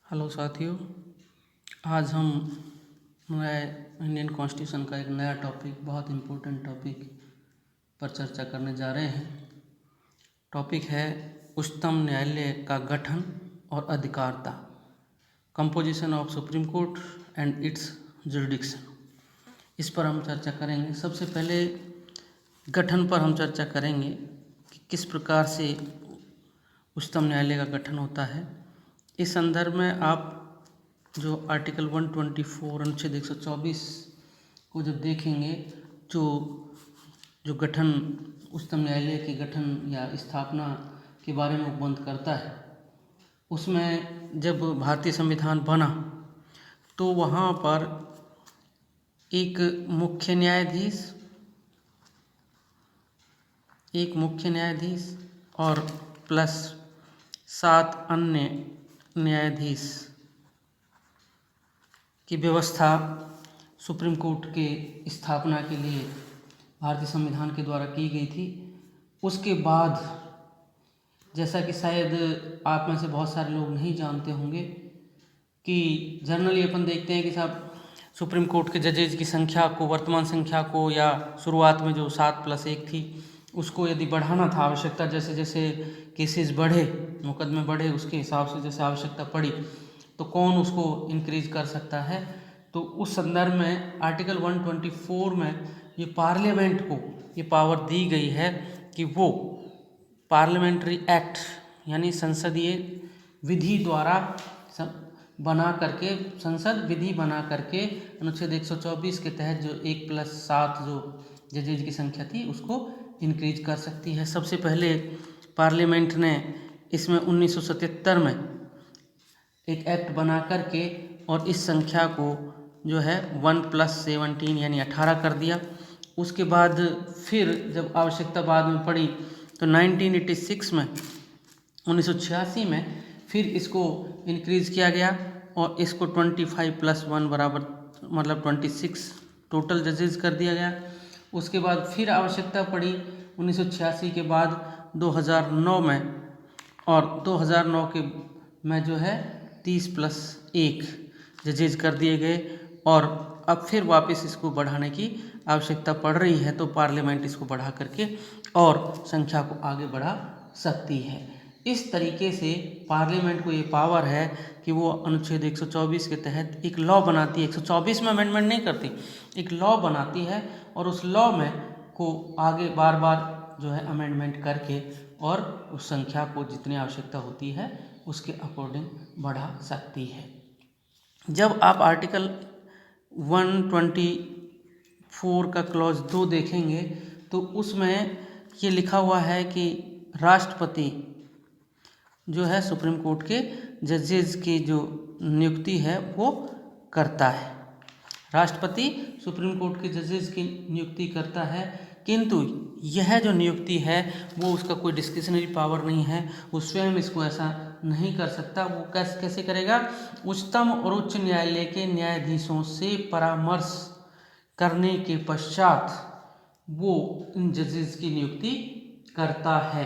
Hello साथियों, आज हम नए इंडियन कॉन्स्टिट्यूशन का एक नया टॉपिक, बहुत इम्पोर्टेंट टॉपिक पर चर्चा करने जा रहे हैं। टॉपिक है उच्चतम न्यायालय का गठन और अधिकारिता, composition of supreme court and it's jurisdiction. इस पर हम चर्चा करेंगे। सबसे पहले गठन पर हम चर्चा करेंगे कि किस प्रकार से उच्चतम न्यायालय का गठन होता है। इस संदर्भ में आप जो आर्टिकल 124 अनुच्छेद 124 को जब देखेंगे, जो गठन उच्चतम न्यायालय के गठन या स्थापना के बारे में उपबंध करता है, उसमें जब भारतीय संविधान बना तो वहाँ पर एक मुख्य न्यायाधीश और प्लस 7 अन्य न्यायाधीश की व्यवस्था सुप्रीम कोर्ट के स्थापना के लिए भारतीय संविधान के द्वारा की गई थी। उसके बाद, जैसा कि शायद आप में से बहुत सारे लोग नहीं जानते होंगे कि जनरली अपन देखते हैं कि साहब सुप्रीम कोर्ट के जजेज की संख्या को, वर्तमान संख्या को, या शुरुआत में जो 7+1 थी उसको यदि बढ़ाना था, आवश्यकता जैसे जैसे केसेस बढ़े, मुकदमे बढ़े, उसके हिसाब से जैसे आवश्यकता पड़ी तो कौन उसको इंक्रीज कर सकता है। तो उस संदर्भ में आर्टिकल 124 में ये पार्लियामेंट को ये पावर दी गई है कि वो पार्लियामेंट्री एक्ट यानी संसदीय विधि द्वारा संसद विधि बना करके अनुच्छेद 124 के तहत जो 1+7 जो जजेज की संख्या थी उसको इंक्रीज कर सकती है। सबसे पहले पार्लियामेंट ने इसमें 1977 में एक एक्ट बना करके और इस संख्या को जो है 1+17 यानी 18 कर दिया। उसके बाद फिर जब आवश्यकता बाद में पड़ी तो 1986 में 1986 में फिर इसको इंक्रीज किया गया और इसको 25+1 बराबर मतलब 26 टोटल जजेस कर दिया गया। उसके बाद फिर आवश्यकता पड़ी 1986 के बाद 2009 में, और 2009 के में जो है 30+1 जजेज कर दिए गए और अब फिर वापस इसको बढ़ाने की आवश्यकता पड़ रही है। तो पार्लियामेंट इसको बढ़ा करके और संख्या को आगे बढ़ा सकती है। इस तरीके से पार्लियामेंट को ये पावर है कि वो अनुच्छेद 124 के तहत एक लॉ बनाती है। 124 में अमेंडमेंट नहीं करती, एक लॉ बनाती है और उस लॉ में को आगे बार बार जो है अमेंडमेंट करके और उस संख्या को जितनी आवश्यकता होती है उसके अकॉर्डिंग बढ़ा सकती है। जब आप आर्टिकल 124 का क्लॉज 2 देखेंगे तो उसमें ये लिखा हुआ है कि राष्ट्रपति जो है सुप्रीम कोर्ट के जजेस की जो नियुक्ति है वो करता है। राष्ट्रपति सुप्रीम कोर्ट के जजेस की नियुक्ति करता है, किंतु यह जो नियुक्ति है वो उसका कोई डिस्क्रिशनरी पावर नहीं है, वो स्वयं इसको ऐसा नहीं कर सकता। वो कैसे करेगा? उच्चतम और उच्च न्यायालय के न्यायाधीशों से परामर्श करने के पश्चात वो इन जजेस की नियुक्ति करता है।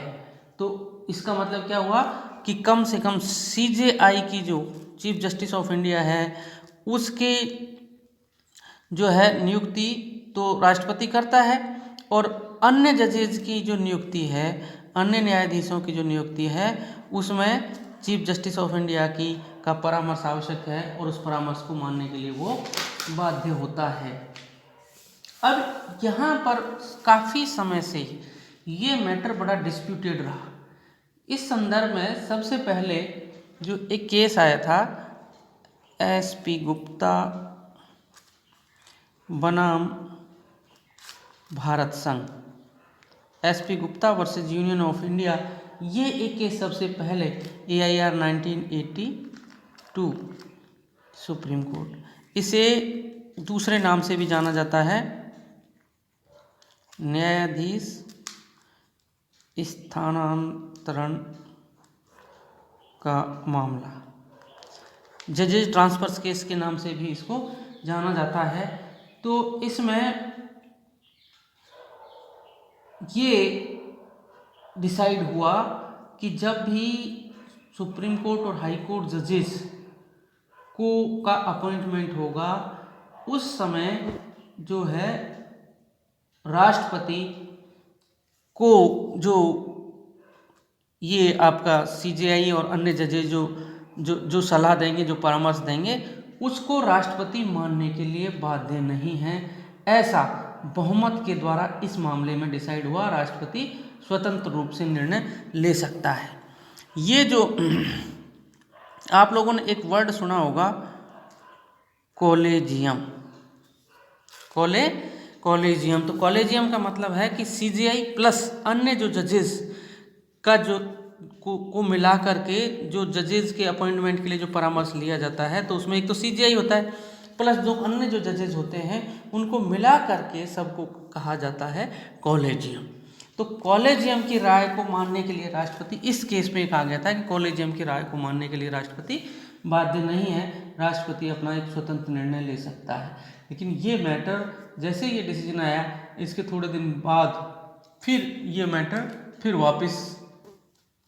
तो इसका मतलब क्या हुआ कि कम से कम CJI की जो चीफ जस्टिस ऑफ इंडिया है उसके जो है नियुक्ति तो राष्ट्रपति करता है, और अन्य जजेज की जो नियुक्ति है, अन्य न्यायाधीशों की जो नियुक्ति है उसमें चीफ जस्टिस ऑफ इंडिया का परामर्श आवश्यक है और उस परामर्श को मानने के लिए वो बाध्य होता है। अब यहाँ पर काफ़ी समय से ये मैटर बड़ा डिस्प्यूटेड रहा। इस संदर्भ में सबसे पहले जो एक केस आया था SP गुप्ता बनाम भारत संघ, SP Gupta versus union of India, ये एक केस सबसे पहले AIR 1982 सुप्रीम कोर्ट, इसे दूसरे नाम से भी जाना जाता है न्यायाधीश स्थानांतरण का मामला, जजेज ट्रांसफर्स केस के नाम से भी इसको जाना जाता है। तो इसमें ये डिसाइड हुआ कि जब भी सुप्रीम कोर्ट और हाई कोर्ट जजेस का अपॉइंटमेंट होगा, उस समय जो है राष्ट्रपति को जो ये आपका सीजेआई और अन्य जजेस जो सलाह देंगे, जो परामर्श देंगे, उसको राष्ट्रपति मानने के लिए बाध्य नहीं है। ऐसा बहुमत के द्वारा इस मामले में डिसाइड हुआ, राष्ट्रपति स्वतंत्र रूप से निर्णय ले सकता है। ये जो आप लोगों ने एक वर्ड सुना होगा कॉलेजियम, कॉलेजियम, तो कॉलेजियम का मतलब है कि सीजेआई प्लस अन्य जो जजेस का को मिला करके जो जजेस के अपॉइंटमेंट के लिए जो परामर्श लिया जाता है, तो उसमें एक तो सीजेआई होता है प्लस जो अन्य जो जजेस होते हैं उनको मिला करके सबको कहा जाता है कॉलेजियम। तो कॉलेजियम की राय को मानने के लिए राष्ट्रपति, इस केस में कहा गया था कि कॉलेजियम की राय को मानने के लिए राष्ट्रपति बाध्य नहीं है, राष्ट्रपति अपना एक स्वतंत्र निर्णय ले सकता है। लेकिन ये मैटर जैसे ये डिसीजन आया, इसके थोड़े दिन बाद फिर ये मैटर फिर वापस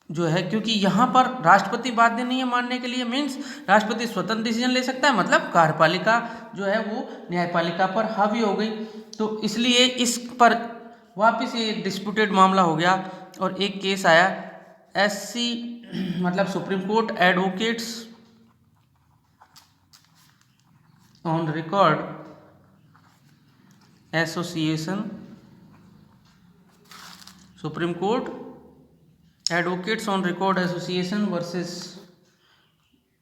जो है, क्योंकि यहाँ पर राष्ट्रपति बाध्य नहीं है मानने के लिए, मीन्स राष्ट्रपति स्वतंत्र डिसीजन ले सकता है, मतलब कार्यपालिका जो है वो न्यायपालिका पर हावी हो गई, तो इसलिए इस पर वापस ये डिस्प्यूटेड मामला हो गया। और एक केस आया एससी मतलब supreme court advocates on record association, supreme court advocates on record association versus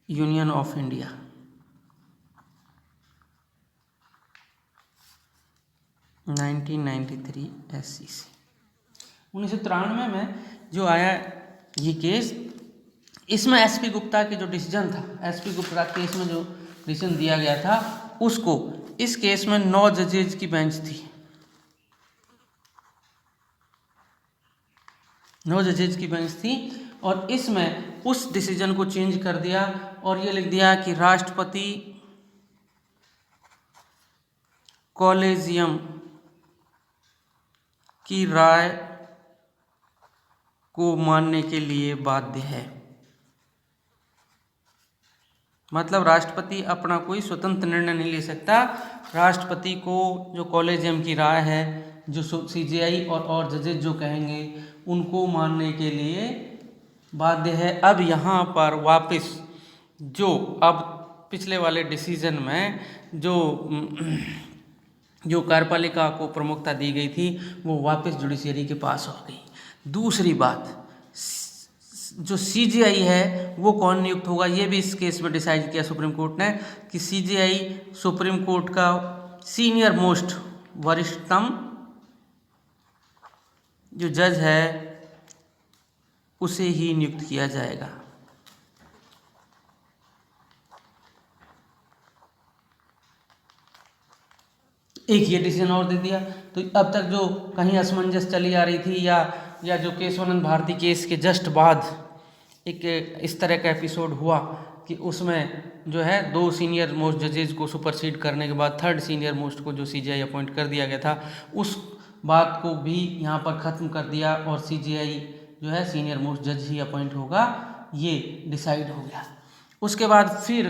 union of India, SCC 1993 में जो आया ये केस, इसमें एसपी गुप्ता के जो डिसीजन था, एसपी गुप्ता केस में जो डिसीजन दिया गया था उसको, इस केस में 9 जजेज की बेंच थी, 9 जजेज की बेंच थी, और इसमें उस डिसीजन को चेंज कर दिया और ये लिख दिया कि राष्ट्रपति कॉलेजियम की राय को मानने के लिए बाध्य है। मतलब राष्ट्रपति अपना कोई स्वतंत्र निर्णय नहीं ले सकता, राष्ट्रपति को जो कॉलेजियम की राय है, जो सीजेआई और जजेस जो कहेंगे उनको मानने के लिए बाध्य है। अब यहाँ पर वापस जो अब पिछले वाले डिसीजन में जो कार्यपालिका को प्रमुखता दी गई थी वो वापस जुडिशरी के पास हो गई। दूसरी बात, जो सीजेआई है वो कौन नियुक्त होगा, ये भी इस केस में डिसाइड किया सुप्रीम कोर्ट ने कि सीजेआई सुप्रीम कोर्ट का सीनियर मोस्ट वरिष्ठतम जो जज है उसे ही नियुक्त किया जाएगा। एक ये डिसीजन और दे दिया। तो अब तक जो कहीं असमंजस चली आ रही थी या जो केशवानंद भारती केस के जस्ट बाद एक इस तरह का एपिसोड हुआ कि उसमें जो है 2 सीनियर मोस्ट जजेज को सुपरसीड करने के बाद 3rd सीनियर मोस्ट को जो सीजेआई अपॉइंट कर दिया गया था, उस बात को भी यहाँ पर ख़त्म कर दिया और सीजेआई जो है सीनियर मोस्ट जज ही अपॉइंट होगा, ये डिसाइड हो गया। उसके बाद फिर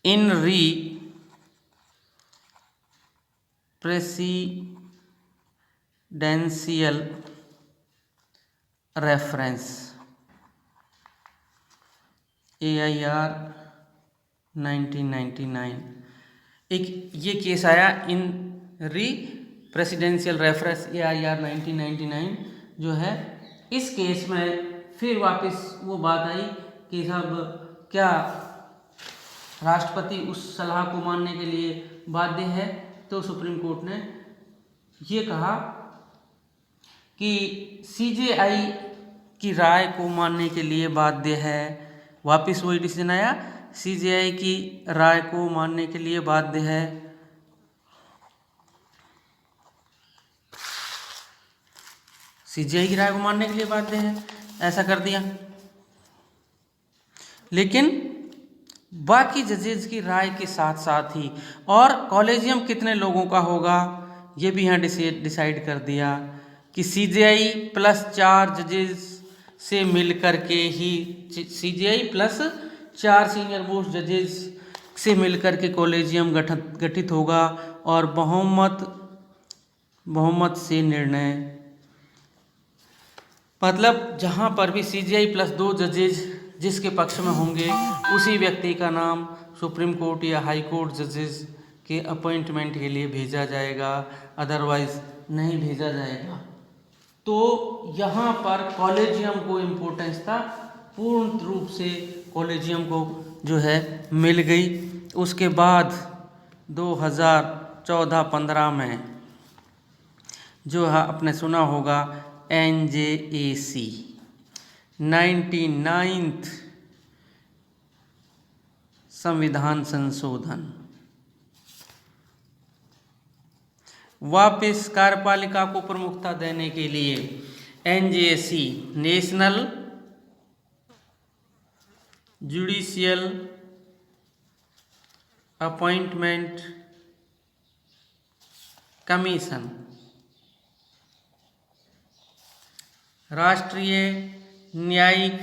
इन री प्रेसिडेंशियल रेफरेंस AIR 1999 एक ये केस आया, इन री प्रेसिडेंशियल रेफरेंस AIR 1999 जो है, इस केस में फिर वापस वो बात आई कि साहब क्या राष्ट्रपति उस सलाह को मानने के लिए बाध्य है, तो सुप्रीम कोर्ट ने ये कहा कि सीजेआई की राय को मानने के लिए बाध्य है। वापस वही डिसीजन आया, सीजेआई की राय को मानने के लिए बाध्य है। सीजेआई की राय को मानने के लिए बाध्य है, ऐसा कर दिया। लेकिन बाकी जजेज की राय के साथ साथ ही, और कॉलेजियम कितने लोगों का होगा ये भी यहाँ डिसाइड कर दिया कि सीजेआई प्लस 4 जजेस से मिल कर के ही, सीजेआई प्लस 4 सीनियर मोस्ट जजेस से मिलकर के कॉलेजियम गठित होगा और बहुमत से निर्णय, मतलब जहाँ पर भी CJI प्लस 2 जजेज जिसके पक्ष में होंगे उसी व्यक्ति का नाम सुप्रीम कोर्ट या हाई कोर्ट जजेस के अपॉइंटमेंट के लिए भेजा जाएगा, अदरवाइज नहीं भेजा जाएगा। तो यहाँ पर कॉलेजियम को इम्पोर्टेंस था, पूर्ण रूप से कॉलेजियम को जो है मिल गई। उसके बाद 2014-15 में जो है आपने सुना होगा NJAC 99th संविधान संशोधन, वापिस कार्यपालिका को प्रमुखता देने के लिए NJAC national judicial appointment commission, राष्ट्रीय न्यायिक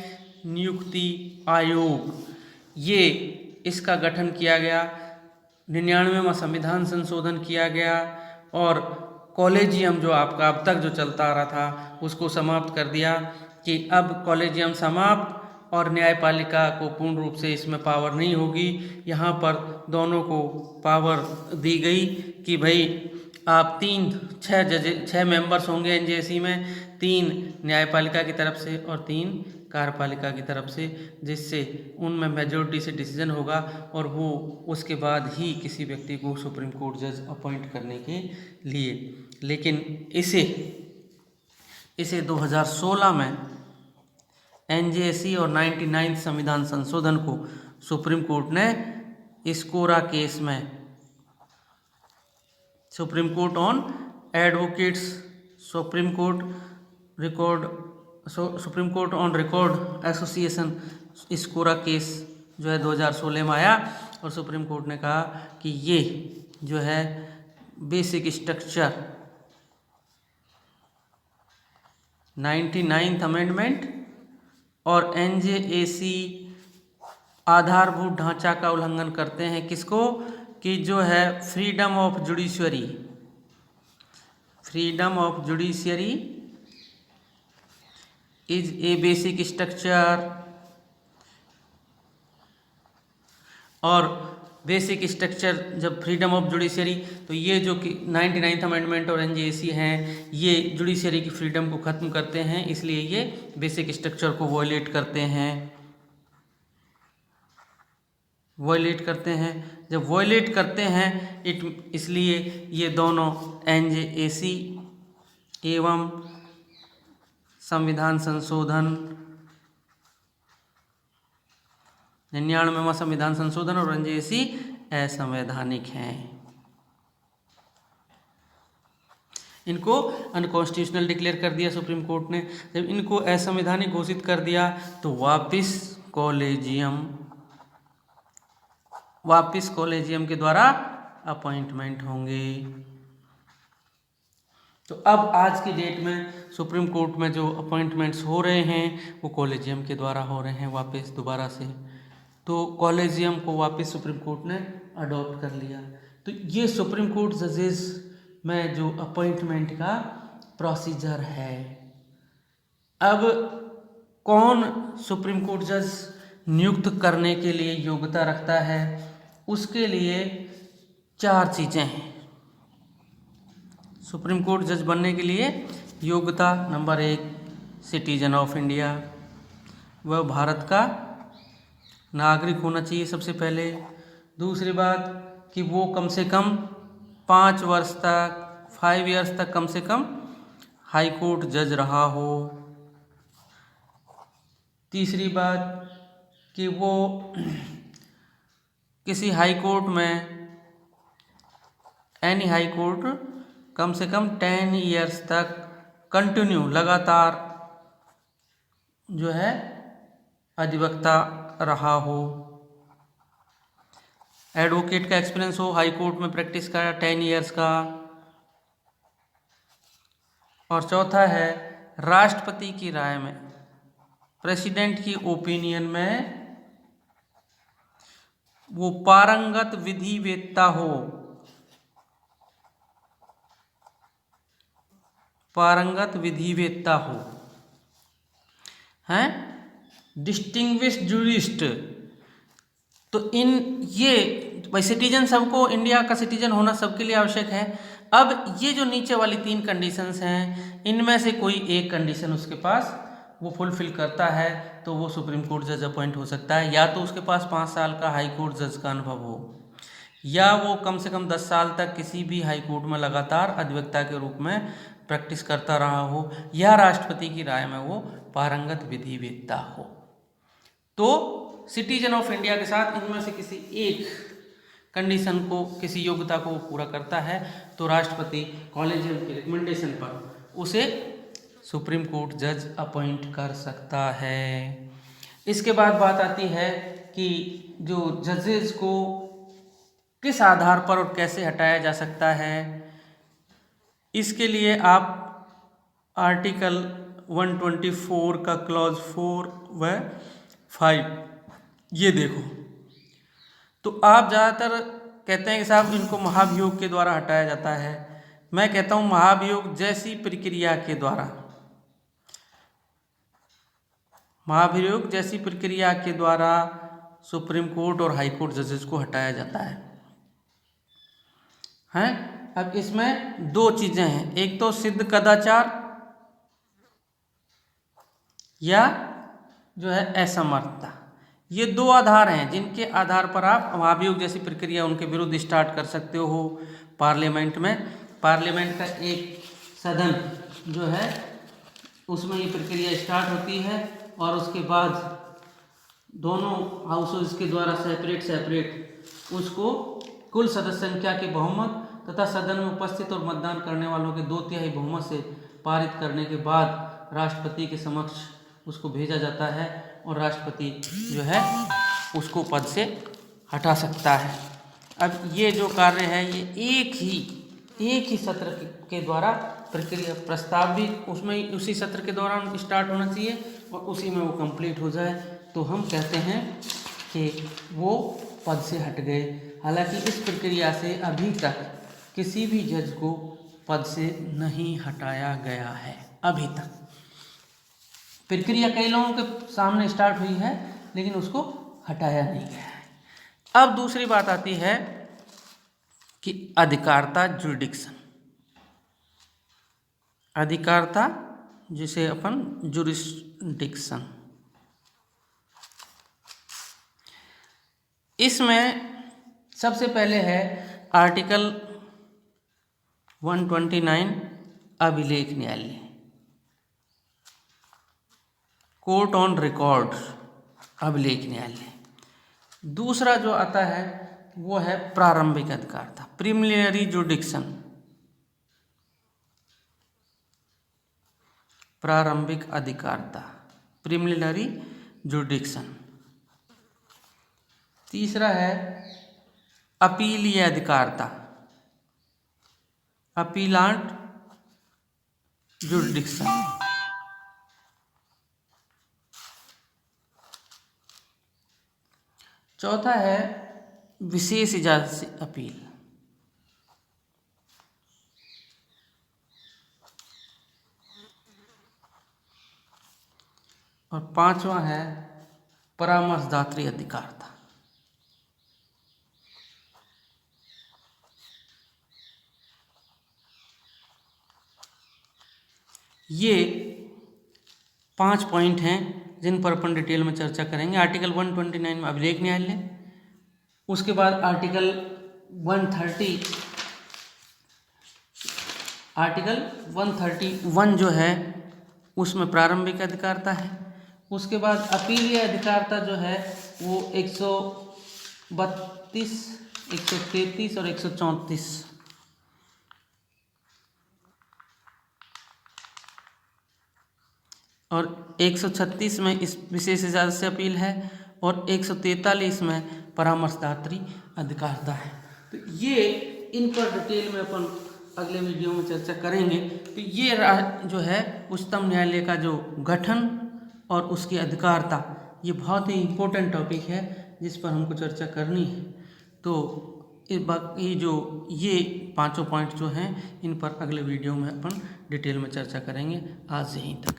नियुक्ति आयोग, ये इसका गठन किया गया। 99वां संविधान संशोधन किया गया और कॉलेजियम जो आपका अब तक जो चलता आ रहा था उसको समाप्त कर दिया कि अब कॉलेजियम समाप्त और न्यायपालिका को पूर्ण रूप से इसमें पावर नहीं होगी। यहाँ पर दोनों को पावर दी गई कि भाई आप 6 मेंबर्स होंगे NJAC में, 3 न्यायपालिका की तरफ से और 3 कार्यपालिका की तरफ से, जिससे उनमें मेजॉरिटी से डिसीजन होगा और वो उसके बाद ही किसी व्यक्ति को सुप्रीम कोर्ट जज अपॉइंट करने के लिए। लेकिन इसे 2016 में NJAC और 99 संविधान संशोधन को सुप्रीम कोर्ट ने स्कोरा केस में, Supreme Court on advocates, Supreme Court on record association, SCORA case जो है 2016 में आया और सुप्रीम कोर्ट ने कहा कि ये जो है बेसिक स्ट्रक्चर 99th अमेंडमेंट और NJAC आधारभूत ढांचा का उल्लंघन करते हैं। किसको? कि जो है freedom of judiciary is a basic structure, और बेसिक स्ट्रक्चर जब फ्रीडम ऑफ जुडिशरी, तो ये जो कि 99th अमेंडमेंट और NJAC हैं ये जुडिशरी की फ्रीडम को ख़त्म करते हैं, इसलिए ये बेसिक स्ट्रक्चर को वॉयलेट करते हैं। जब वॉयलेट करते हैं इसलिए ये दोनों NJAC एवं संविधान संशोधन 99वां संविधान संशोधन और NJAC असंवैधानिक हैं। इनको अनकॉन्स्टिट्यूशनल डिक्लेयर कर दिया सुप्रीम कोर्ट ने। जब इनको असंवैधानिक घोषित कर दिया तो वापिस कॉलेजियम के द्वारा अपॉइंटमेंट होंगे। तो अब आज की डेट में सुप्रीम कोर्ट में जो अपॉइंटमेंट्स हो रहे हैं वो कॉलेजियम के द्वारा हो रहे हैं वापस दोबारा से। तो कॉलेजियम को वापस सुप्रीम कोर्ट ने अडॉप्ट कर लिया। तो ये सुप्रीम कोर्ट जजेस में जो अपॉइंटमेंट का प्रोसीजर है। अब कौन सुप्रीम कोर्ट जज नियुक्त करने के लिए योग्यता रखता है, उसके लिए 4 चीज़ें हैं। सुप्रीम कोर्ट जज बनने के लिए योग्यता नंबर 1, सिटीजन ऑफ इंडिया, वह भारत का नागरिक होना चाहिए सबसे पहले। दूसरी बात कि वो कम से कम 5 ईयर्स तक कम से कम हाई कोर्ट जज रहा हो। तीसरी बात कि वो किसी हाई कोर्ट में एनी हाई कोर्ट कम से कम 10 ईयर्स तक कंटिन्यू लगातार जो है अधिवक्ता रहा हो। एडवोकेट का एक्सपीरियंस हो हाई कोर्ट में प्रैक्टिस का 10 ईयर्स का। और चौथा है राष्ट्रपति की राय में, प्रेसिडेंट की ओपिनियन में वो पारंगत विधिवेत्ता हो, पारंगत विधिवेत्ता हो, हैं, डिस्टिंग्विश्ड जूरिस्ट। तो इन ये भाई सिटीजन सबको, इंडिया का सिटीजन होना सबके लिए आवश्यक है। अब ये जो नीचे वाली 3 कंडीशंस हैं, इनमें से कोई एक कंडीशन उसके पास वो फुलफिल करता है तो वो सुप्रीम कोर्ट जज अपॉइंट हो सकता है। या तो उसके पास 5 साल का हाई कोर्ट जज का अनुभव हो, या वो कम से कम 10 साल तक किसी भी हाई कोर्ट में लगातार अधिवक्ता के रूप में प्रैक्टिस करता रहा हो, या राष्ट्रपति की राय में वो पारंगत विधिवेत्ता हो। तो सिटीजन ऑफ इंडिया के साथ इनमें से किसी एक कंडीशन को, किसी योग्यता को पूरा करता है तो राष्ट्रपति कॉलेजियम की रिकमेंडेशन पर उसे सुप्रीम कोर्ट जज अपॉइंट कर सकता है। इसके बाद बात आती है कि जो जजेस को किस आधार पर और कैसे हटाया जा सकता है। इसके लिए आप आर्टिकल 124 का क्लॉज 4 व 5 ये देखो। तो आप ज़्यादातर कहते हैं कि साहब इनको महाभियोग के द्वारा हटाया जाता है। मैं कहता हूँ महाभियोग जैसी प्रक्रिया के द्वारा, महाभियोग जैसी प्रक्रिया के द्वारा सुप्रीम कोर्ट और हाई कोर्ट जजेस को हटाया जाता है। हैं, अब इसमें 2 चीज़ें हैं, एक तो सिद्ध कदाचार या जो है असमर्थता। ये 2 आधार हैं जिनके आधार पर आप महाभियोग जैसी प्रक्रिया उनके विरुद्ध स्टार्ट कर सकते हो पार्लियामेंट में। पार्लियामेंट का एक सदन जो है उसमें ये प्रक्रिया स्टार्ट होती है और उसके बाद दोनों हाउसेस के द्वारा सेपरेट उसको कुल सदस्य संख्या के बहुमत तथा सदन में उपस्थित और मतदान करने वालों के 2/3 बहुमत से पारित करने के बाद राष्ट्रपति के समक्ष उसको भेजा जाता है और राष्ट्रपति जो है उसको पद से हटा सकता है। अब ये जो कार्य है ये एक ही सत्र के द्वारा प्रक्रिया, प्रस्ताव भी उसमें उसी सत्र के दौरान स्टार्ट होना चाहिए और उसी में वो कंप्लीट हो जाए तो हम कहते हैं कि वो पद से हट गए। हालांकि इस प्रक्रिया से अभी तक किसी भी जज को पद से नहीं हटाया गया है। अभी तक प्रक्रिया कई लोगों के सामने स्टार्ट हुई है लेकिन उसको हटाया नहीं गया है। अब दूसरी बात आती है कि अधिकारता जुरिडिक्शन, अधिकारता जिसे अपन जुरिसडिक्शन, इसमें सबसे पहले है आर्टिकल 129 अभिलेख न्यायालय, कोर्ट ऑन रिकॉर्ड अभिलेख न्यायालय। दूसरा जो आता है वो है प्रारंभिक अधिकारता, प्रीलिमिनरी जुरिडिक्शन, प्रारंभिक अधिकारता, प्रीलिमिनरी जुरिडिक्शन। तीसरा है अपीलीय अधिकारता, अपीलांट जुरिडिक्शन। चौथा है विशेष इजाजत से अपील। और पांचवा है परामर्शदात्री अधिकारता। ये 5 पॉइंट हैं जिन पर अपन डिटेल में चर्चा करेंगे। आर्टिकल 129 में अभिलेख न्यायालय, उसके बाद आर्टिकल 131 जो है उसमें प्रारंभिक अधिकारता है। उसके बाद अपीलीय अधिकारता जो है वो 132, 133 और 134। और 136 में इस विशेष इजाजत से अपील है और 143 में परामर्शदात्री अधिकारता है। तो ये इन पर डिटेल में अपन अगले वीडियो में चर्चा करेंगे। तो ये जो है उच्चतम न्यायालय का जो गठन और उसकी अधिकारता, ये बहुत ही इम्पोर्टेंट टॉपिक है। जिस पर हमको चर्चा करनी है। तो ये पांचों पॉइंट जो हैं इन पर अगले वीडियो में अपन डिटेल में चर्चा करेंगे। आज यहीं तक।